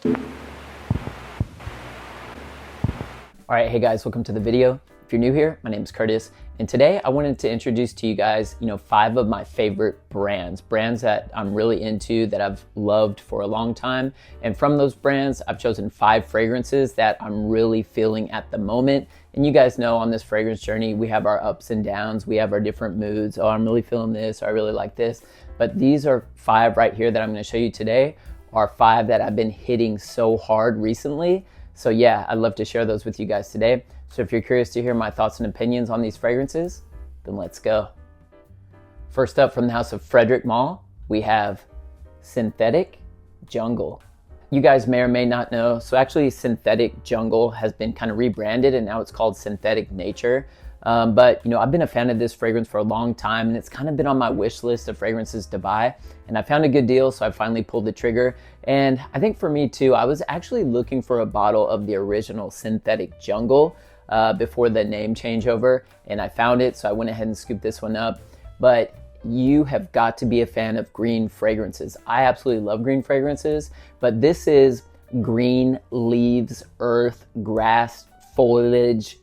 All right, hey guys, welcome to the video. If you're new here, my name is Curtis, and today I wanted to introduce to you guys, 5 of my favorite brands that I'm really into, that I've loved for a long time. And from those brands, I've chosen 5 fragrances that I'm really feeling at the moment. And you guys know on this fragrance journey, we have our ups and downs, we have our different moods. Oh, I'm really feeling this, or I really like this. But these are 5 right here that I'm gonna show you today, are 5 that I've been hitting so hard recently. So yeah, I'd love to share those with you guys today. So if you're curious to hear my thoughts and opinions on these fragrances, then let's go. First up, from the house of Frederick Malle, we have Synthetic Jungle. You guys may or may not know, so actually Synthetic Jungle has been kind of rebranded and now it's called Synthetic Nature. But I've been a fan of this fragrance for a long time, and it's kind of been on my wish list of fragrances to buy, and I found a good deal, so I finally pulled the trigger. And I think for me too, I was actually looking for a bottle of the original Synthetic Jungle before the name changeover, and I found it, so I went ahead and scooped this one up. But you have got to be a fan of green fragrances. I absolutely love green fragrances, but this is green leaves, earth, grass, foliage,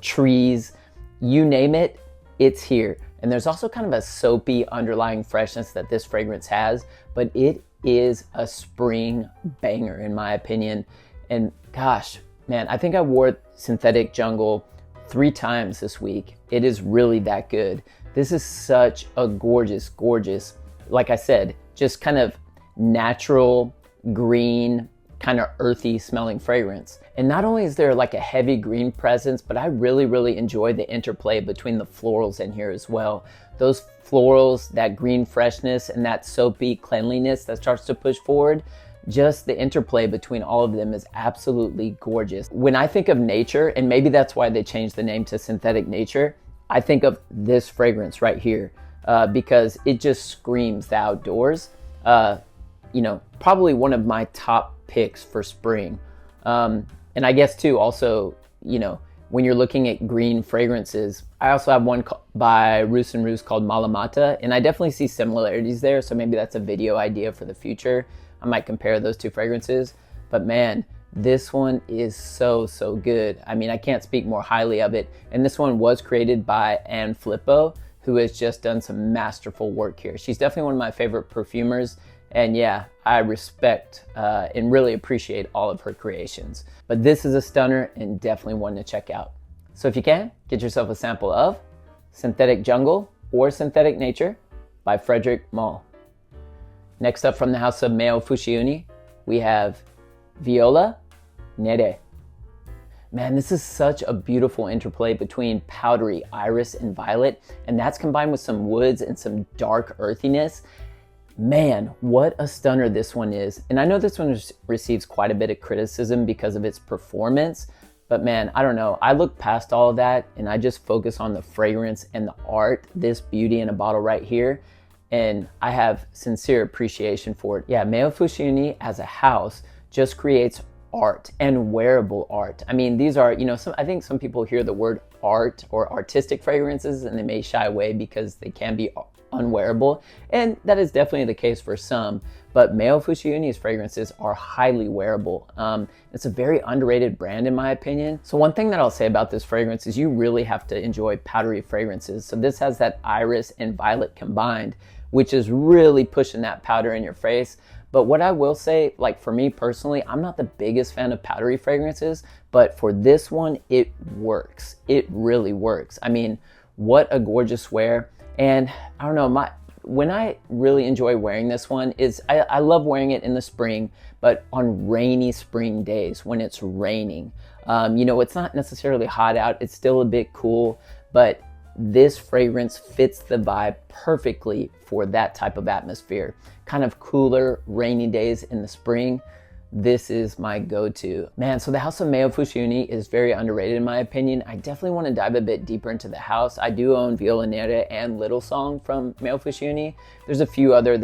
trees, you name it, it's here. And there's also kind of a soapy underlying freshness that this fragrance has, but it is a spring banger in my opinion. And gosh, man, I think I wore Synthetic Jungle 3 times this week. It is really that good. This is such a gorgeous, like I said, just kind of natural, green, kind of earthy smelling fragrance. And not only is there like a heavy green presence, but I really enjoy the interplay between the florals in here as well. Those florals, that green freshness, and that soapy cleanliness that starts to push forward, just the interplay between all of them is absolutely gorgeous. When I think of nature, and maybe that's why they changed the name to Synthetic Nature, I think of this fragrance right here because it just screams the outdoors. Probably one of my top picks for spring. And I guess too, also, when you're looking at green fragrances, I also have one by Rus and Rus called Malle, and I definitely see similarities there. So maybe that's a video idea for the future. I might compare those 2 fragrances, but man, this one is so good. I mean, I can't speak more highly of it. And this one was created by Anne Filippo, who has just done some masterful work here. She's definitely one of my favorite perfumers. And yeah, I respect and really appreciate all of her creations. But this is a stunner and definitely one to check out. So if you can, get yourself a sample of Synthetic Jungle or Synthetic Nature by Frederick Malle. Next up, from the house of Fusciuni, we have Viole, Nere. Man, this is such a beautiful interplay between powdery iris and violet, and that's combined with some woods and some dark earthiness. Man, what a stunner this one is. And I know this one receives quite a bit of criticism because of its performance, but man, I don't know. I look past all of that and I just focus on the fragrance and the art, this beauty in a bottle right here. And I have sincere appreciation for it. Yeah, Fusciuni as a house just creates art and wearable art. I mean, these are, I think some people hear the word art or artistic fragrances and they may shy away because they can be unwearable, and that is definitely the case for some, but Fusciuni's fragrances are highly wearable. It's a very underrated brand in my opinion. So one thing that I'll say about this fragrance is you really have to enjoy powdery fragrances. So this has that iris and violet combined, which is really pushing that powder in your face. But what I will say, like for me personally, I'm not the biggest fan of powdery fragrances, but for this one, it works. It really works. I mean, what a gorgeous wear. And I don't know, when I really enjoy wearing this one is I love wearing it in the spring, but on rainy spring days when it's raining. It's not necessarily hot out, it's still a bit cool, but this fragrance fits the vibe perfectly for that type of atmosphere. Kind of cooler, rainy days in the spring. This is my go-to. Man, so the house of Fusciuni is very underrated in my opinion. I definitely want to dive a bit deeper into the house. I do own Viole, Nere, and Little Song from Fusciuni. There's a few others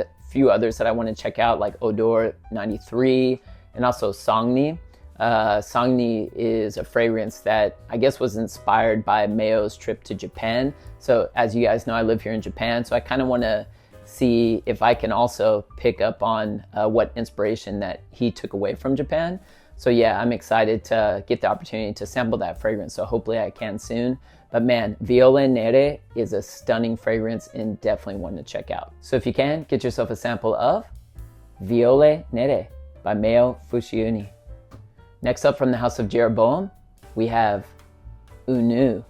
that I want to check out, like Odor 93 and also Sogni. Sogni is a fragrance that I guess was inspired by Mayo's trip to Japan. So as you guys know, I live here in Japan, so I kind of want to see if I can also pick up on what inspiration that he took away from Japan. So yeah, I'm excited to get the opportunity to sample that fragrance. So hopefully I can soon. But man, Viole Nere is a stunning fragrance and definitely one to check out. So if you can, get yourself a sample of Viole Nere by Malle Fusciuni. Next up from the house of Jeroboam, we have Unue.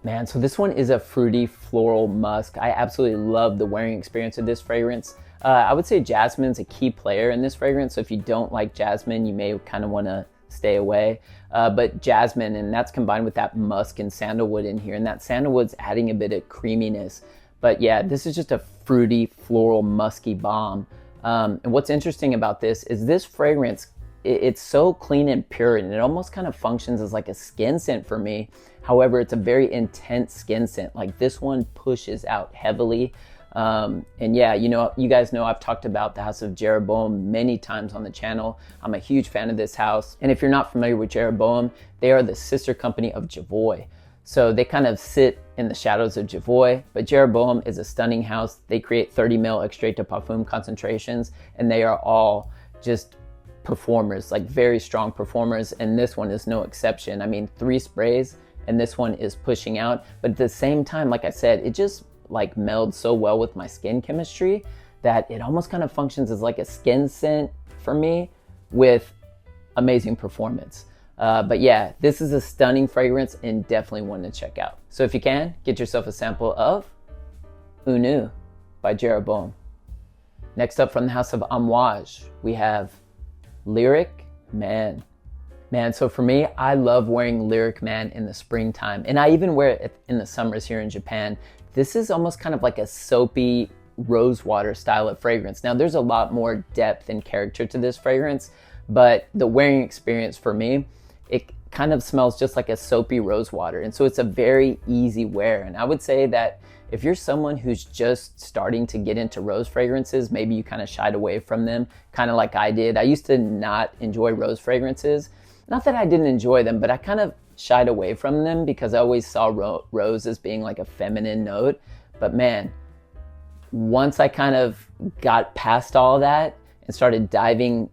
Man, so this one is a fruity floral musk. I absolutely love the wearing experience of this fragrance. I would say jasmine's a key player in this fragrance. So if you don't like jasmine, you may kind of want to stay away. But jasmine, and that's combined with that musk and sandalwood in here. And that sandalwood's adding a bit of creaminess. But yeah, this is just a fruity, floral, musky bomb. And what's interesting about this fragrance, it's so clean and pure, and it almost kind of functions as like a skin scent for me. However, it's a very intense skin scent. Like this one pushes out heavily. And yeah, you guys know I've talked about the house of Jeroboam many times on the channel. I'm a huge fan of this house. And if you're not familiar with Jeroboam, they are the sister company of Jevoy. So they kind of sit in the shadows of Jevoy, but Jeroboam is a stunning house. They create 30 mil extrait de parfum concentrations, and they are all just performers, like very strong performers. And this one is no exception. I mean, 3 sprays and this one is pushing out, but at the same time, like I said, it just like melds so well with my skin chemistry that it almost kind of functions as like a skin scent for me with amazing performance. But yeah, this is a stunning fragrance and definitely one to check out. So if you can, get yourself a sample of Unue by Jeroboam. Next up from the house of Amouage, we have Lyric Man. Man, so for me, I love wearing Lyric Man in the springtime, and I even wear it in the summers here in Japan. This is almost kind of like a soapy rosewater style of fragrance. Now, there's a lot more depth and character to this fragrance, but the wearing experience for me, it kind of smells just like a soapy rosewater, and so it's a very easy wear. And I would say that if you're someone who's just starting to get into rose fragrances, maybe you kind of shied away from them, kind of like I did. I used to not enjoy rose fragrances. Not that I didn't enjoy them, but I kind of shied away from them because I always saw rose as being like a feminine note. But man, once I kind of got past all that and started diving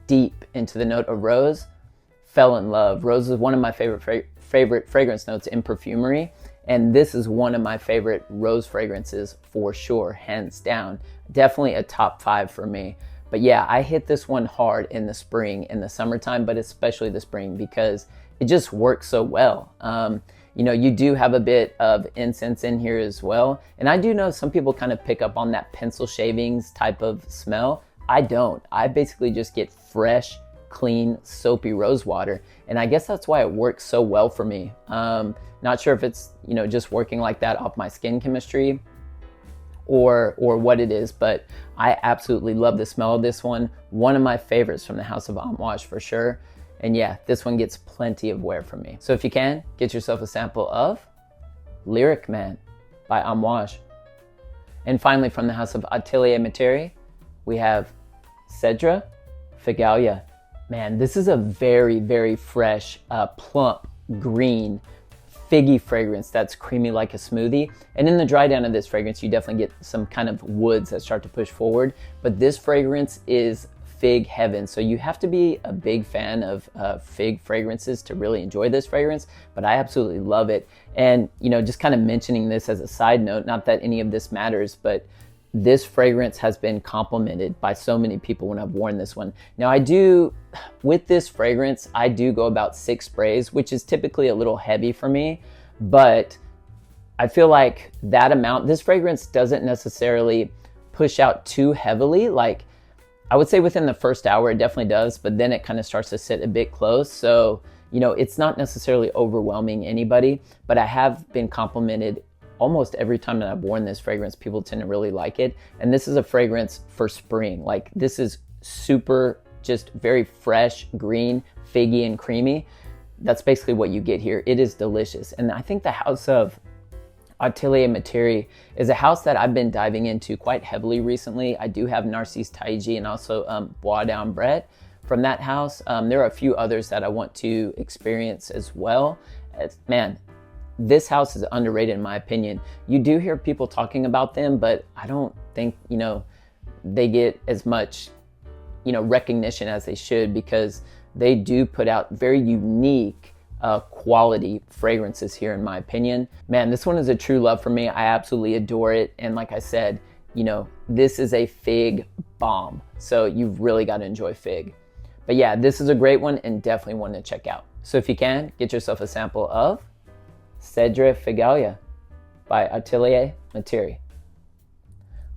deep into the note of rose, fell in love. Rose is one of my favorite fragrance notes in perfumery, and this is one of my favorite rose fragrances for sure, hands down. Definitely a top 5 for me. But yeah, I hit this one hard in the spring, in the summertime, but especially the spring because it just works so well. You do have a bit of incense in here as well. And I do know some people kind of pick up on that pencil shavings type of smell. I don't. I basically just get fresh, clean, soapy rose water. And I guess that's why it works so well for me. Not sure if it's, just working like that off my skin chemistry or what it is, but I absolutely love the smell of this one. One of my favorites from the house of Amouage for sure. And yeah, this one gets plenty of wear from me. So if you can, get yourself a sample of Lyric Man by Amouage. And finally, from the house of Atelier Materi, we have Cedre, Figalia. Man, this is a very, very fresh, plump, green, figgy fragrance that's creamy like a smoothie. And in the dry down of this fragrance, you definitely get some kind of woods that start to push forward. But this fragrance is fig heaven. So you have to be a big fan of fig fragrances to really enjoy this fragrance, but I absolutely love it. And, just kind of mentioning this as a side note, not that any of this matters, but this fragrance has been complimented by so many people when I've worn this one. Now with this fragrance, I do go about 6 sprays, which is typically a little heavy for me, but I feel like that amount, this fragrance doesn't necessarily push out too heavily. Like I would say within the first hour, it definitely does, but then it kind of starts to sit a bit close. So, it's not necessarily overwhelming anybody, but I have been complimented almost every time that I've worn this fragrance. People tend to really like it. And this is a fragrance for spring. Like this is super, just very fresh, green, figgy, and creamy. That's basically what you get here. It is delicious. And I think the house of Atelier Materi is a house that I've been diving into quite heavily recently. I do have Narcisse Taiji and also Bois d'Ambrette from that house. There are a few others that I want to experience as well. Man, this house is underrated in my opinion. You do hear people talking about them, but I don't think, they get as much, recognition as they should, because they do put out very unique quality fragrances here in my opinion. Man, this one is a true love for me. I absolutely adore it. And like I said, this is a fig bomb. So you've really got to enjoy fig. But yeah, this is a great one and definitely one to check out. So if you can, get yourself a sample of Cedre Figalia by Atelier Materi.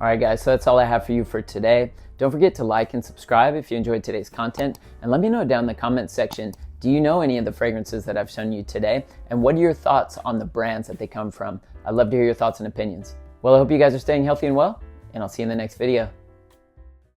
All right, guys, so that's all I have for you for today. Don't forget to like and subscribe if you enjoyed today's content, and let me know down in the comments section, do you know any of the fragrances that I've shown you today? And what are your thoughts on the brands that they come from? I'd love to hear your thoughts and opinions. Well, I hope you guys are staying healthy and well, and I'll see you in the next video.